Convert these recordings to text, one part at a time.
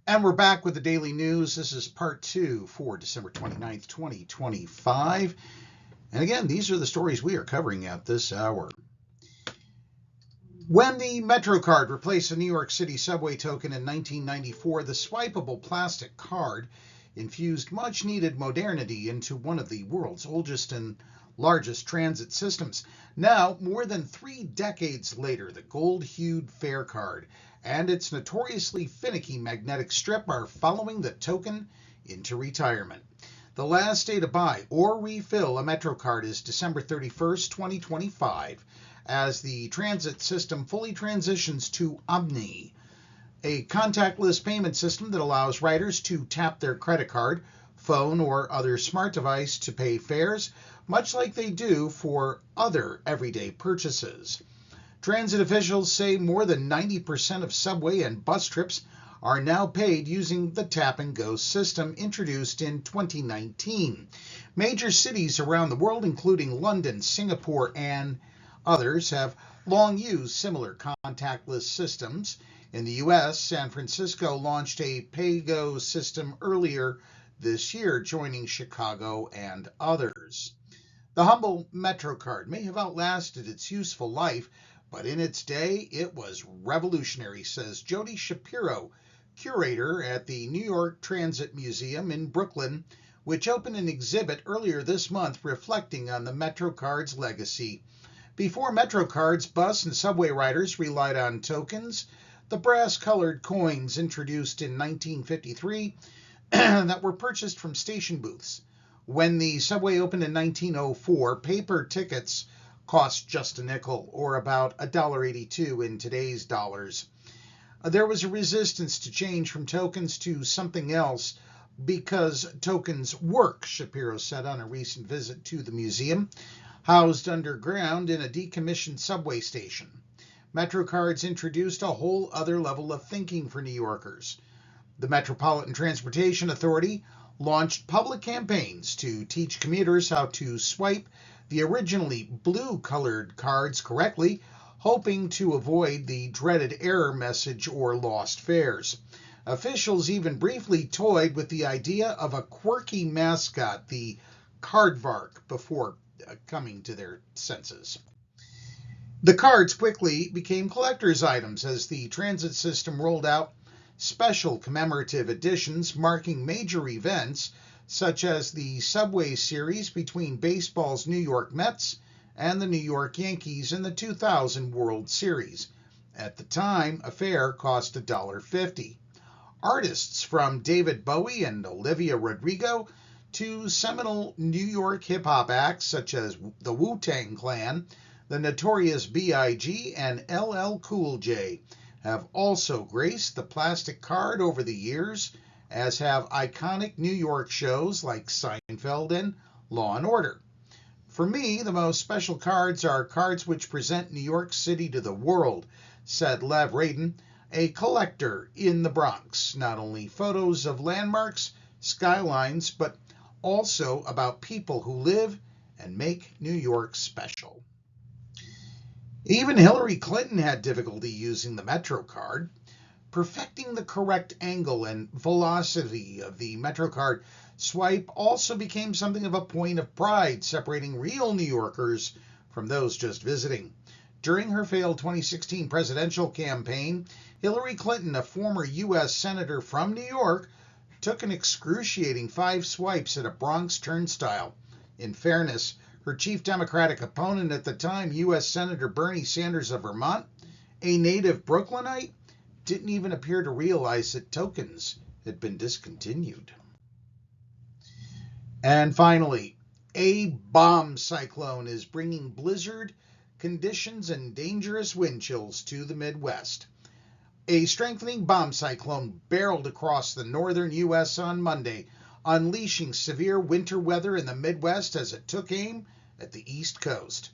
And we're back with the daily news. This is part 2 for December 29th, 2025. And again, these are the stories we are covering at this hour. When the MetroCard replaced the New York City subway token in 1994, the swipeable plastic card infused much-needed modernity into one of the world's oldest and largest transit systems. Now, more than 3 decades later, the gold-hued fare card and its notoriously finicky magnetic strip are following the token into retirement. The last day to buy or refill a MetroCard is December 31st, 2025, as the transit system fully transitions to Omni, a contactless payment system that allows riders to tap their credit card, phone, or other smart device to pay fares, much like they do for other everyday purchases. Transit officials say more than 90% of subway and bus trips are now paid using the tap-and-go system introduced in 2019. Major cities around the world, including London, Singapore, and others, have long used similar contactless systems. In the U.S., San Francisco launched a pay-go system earlier this year, joining Chicago and others. The humble MetroCard may have outlasted its useful life, but in its day, it was revolutionary, says Jody Shapiro, curator at the New York Transit Museum in Brooklyn, which opened an exhibit earlier this month reflecting on the MetroCard's legacy. Before MetroCards, bus and subway riders relied on tokens, the brass-colored coins introduced in 1953 that were purchased from station booths. When the subway opened in 1904, paper tickets cost just a nickel, or about $1.82 in today's dollars. There was a resistance to change from tokens to something else because tokens work, Shapiro said on a recent visit to the museum, housed underground in a decommissioned subway station. MetroCards introduced a whole other level of thinking for New Yorkers. The Metropolitan Transportation Authority launched public campaigns to teach commuters how to swipe the originally blue-colored cards correctly, hoping to avoid the dreaded error message or lost fares. Officials even briefly toyed with the idea of a quirky mascot, the Cardvark, before coming to their senses. The cards quickly became collector's items as the transit system rolled out special commemorative editions marking major events, such as the Subway Series between baseball's New York Mets and the New York Yankees in the 2000 World Series. At the time, a fare cost $1.50. Artists from David Bowie and Olivia Rodrigo to seminal New York hip-hop acts such as the Wu-Tang Clan, the Notorious B.I.G., and LL Cool J have also graced the plastic card over the years, as have iconic New York shows like Seinfeld and Law and Order. For me, the most special cards are cards which present New York City to the world, said Lev Radin, a collector in the Bronx. Not only photos of landmarks, skylines, but also about people who live and make New York special. Even Hillary Clinton had difficulty using the MetroCard. Perfecting the correct angle and velocity of the MetroCard swipe also became something of a point of pride, separating real New Yorkers from those just visiting. During her failed 2016 presidential campaign, Hillary Clinton, a former U.S. Senator from New York, took an excruciating 5 swipes at a Bronx turnstile. In fairness, her chief Democratic opponent at the time, U.S. Senator Bernie Sanders of Vermont, a native Brooklynite, didn't even appear to realize that tokens had been discontinued. And finally, a bomb cyclone is bringing blizzard conditions and dangerous wind chills to the Midwest. A strengthening bomb cyclone barreled across the northern U.S. on Monday, unleashing severe winter weather in the Midwest as it took aim at the East Coast.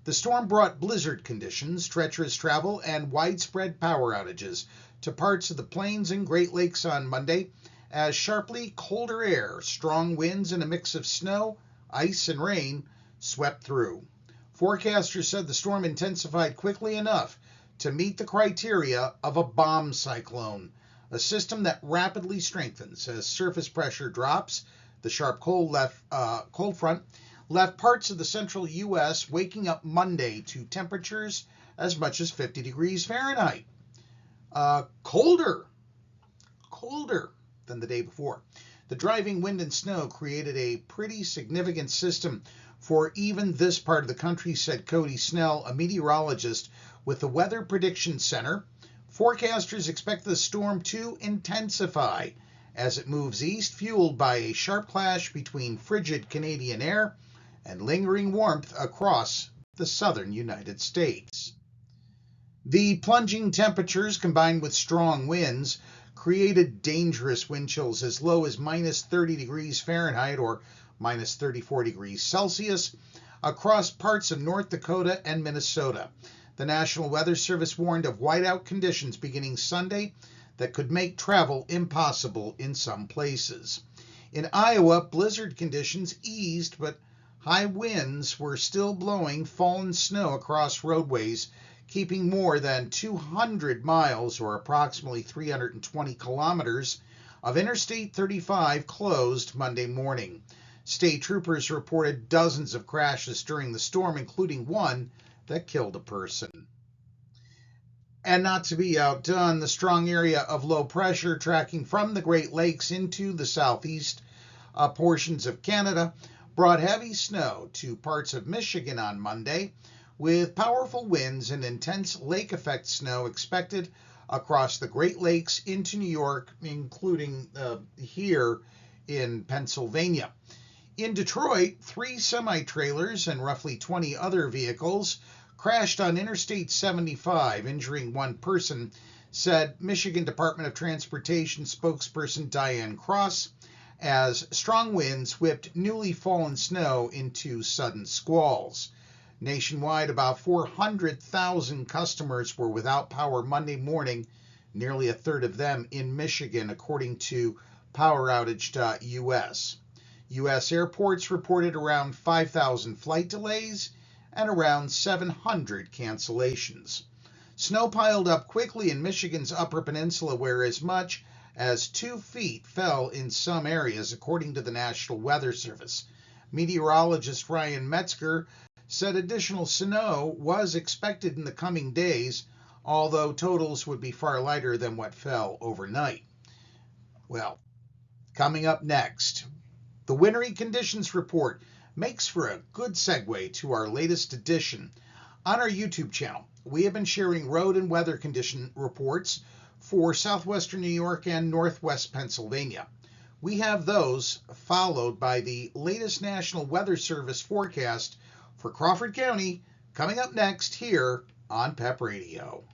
The storm brought blizzard conditions, treacherous travel, and widespread power outages to parts of the Plains and Great Lakes on Monday, as sharply colder air, strong winds, and a mix of snow, ice, and rain swept through. Forecasters said the storm intensified quickly enough to meet the criteria of a bomb cyclone, a system that rapidly strengthens as surface pressure drops. The sharp cold front left parts of the central U.S. waking up Monday to temperatures as much as 50 degrees Fahrenheit. Colder than the day before. The driving wind and snow created a pretty significant system for even this part of the country, said Cody Snell, a meteorologist with the Weather Prediction Center. Forecasters expect the storm to intensify as it moves east, fueled by a sharp clash between frigid Canadian air and lingering warmth across the southern United States. The plunging temperatures combined with strong winds created dangerous wind chills as low as minus 30 degrees Fahrenheit or minus 34 degrees Celsius across parts of North Dakota and Minnesota. The National Weather Service warned of whiteout conditions beginning Sunday that could make travel impossible in some places. In Iowa, blizzard conditions eased, but high winds were still blowing fallen snow across roadways, keeping more than 200 miles or approximately 320 kilometers of Interstate 35 closed Monday morning. State troopers reported dozens of crashes during the storm, including one that killed a person. And not to be outdone, the strong area of low pressure tracking from the Great Lakes into the southeast portions of Canada brought heavy snow to parts of Michigan on Monday, with powerful winds and intense lake effect snow expected across the Great Lakes into New York, including here in Pennsylvania. In Detroit, 3 semi-trailers and roughly 20 other vehicles crashed on Interstate 75, injuring one person, said Michigan Department of Transportation spokesperson Diane Cross, as strong winds whipped newly fallen snow into sudden squalls. Nationwide, about 400,000 customers were without power Monday morning, nearly a third of them in Michigan, according to PowerOutage.us. U.S. airports reported around 5,000 flight delays and around 700 cancellations. Snow piled up quickly in Michigan's Upper Peninsula, where as much as 2 feet fell in some areas, according to the National Weather Service. Meteorologist Ryan Metzger said additional snow was expected in the coming days, although totals would be far lighter than what fell overnight. Well, coming up next, the wintry conditions report makes for a good segue to our latest edition. On our YouTube channel, we have been sharing road and weather condition reports for southwestern New York and northwest Pennsylvania. We have those followed by the latest National Weather Service forecast for Crawford County coming up next here on PEP Radio.